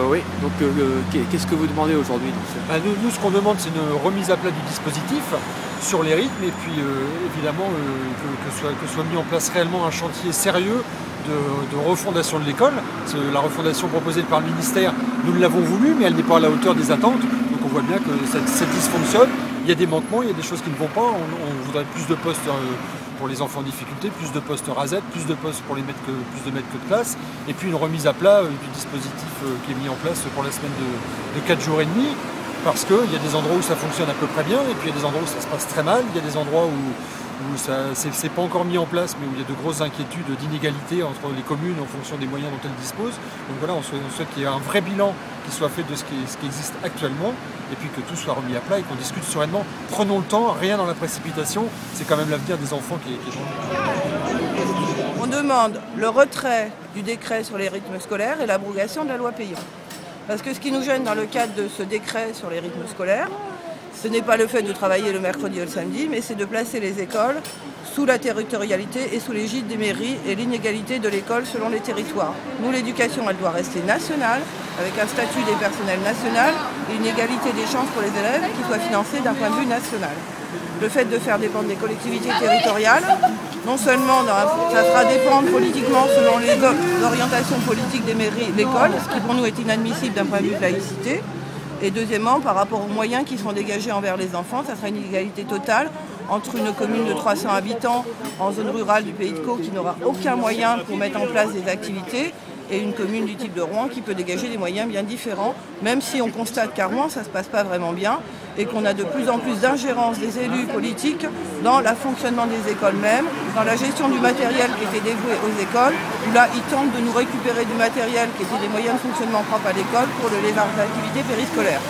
oui, donc qu'est-ce que vous demandez aujourd'hui? Nous, ce qu'on demande, c'est une remise à plat du dispositif sur les rythmes et puis évidemment que soit mis en place réellement un chantier sérieux de refondation de l'école. La refondation proposée par le ministère, nous l'avons voulu, mais elle n'est pas à la hauteur des attentes. Donc on voit bien que ça dysfonctionne. Il y a des manquements, il y a des choses qui ne vont pas. On voudrait plus de postes pour les enfants en difficulté, plus de postes RASET, plus de postes pour plus de maîtres que de classe, et puis une remise à plat du dispositif qui est mis en place pour la semaine de 4 jours et demi, parce qu'il y a des endroits où ça fonctionne à peu près bien, et puis il y a des endroits où ça se passe très mal, il y a des endroits où c'est pas encore mis en place, mais où il y a de grosses inquiétudes d'inégalité entre les communes en fonction des moyens dont elles disposent. Donc voilà, on souhaite qu'il y ait un vrai bilan qui soit fait de ce qui existe actuellement, et puis que tout soit remis à plat et qu'on discute sereinement. Prenons le temps, rien dans la précipitation, c'est quand même l'avenir des enfants qui est en jeu. On demande le retrait du décret sur les rythmes scolaires et l'abrogation de la loi Peillon. Parce que ce qui nous gêne dans le cadre de ce décret sur les rythmes scolaires, ce n'est pas le fait de travailler le mercredi et le samedi, mais c'est de placer les écoles sous la territorialité et sous l'égide des mairies et l'inégalité de l'école selon les territoires. Nous, l'éducation, elle doit rester nationale, avec un statut des personnels national et une égalité des chances pour les élèves qui soit financée d'un point de vue national. Le fait de faire dépendre des collectivités territoriales, non seulement ça fera dépendre politiquement selon les orientations politiques des mairies, l'école, ce qui pour nous est inadmissible d'un point de vue de laïcité. Et deuxièmement, par rapport aux moyens qui seront dégagés envers les enfants, ça sera une inégalité totale entre une commune de 300 habitants en zone rurale du Pays de Caux qui n'aura aucun moyen pour mettre en place des activités et une commune du type de Rouen qui peut dégager des moyens bien différents, même si on constate qu'à Rouen, ça ne se passe pas vraiment bien et qu'on a de plus en plus d'ingérence des élus politiques dans le fonctionnement des écoles mêmes, dans la gestion du matériel qui était dévoué aux écoles, où là, ils tentent de nous récupérer du matériel qui était des moyens de fonctionnement propres à l'école pour les activités périscolaires.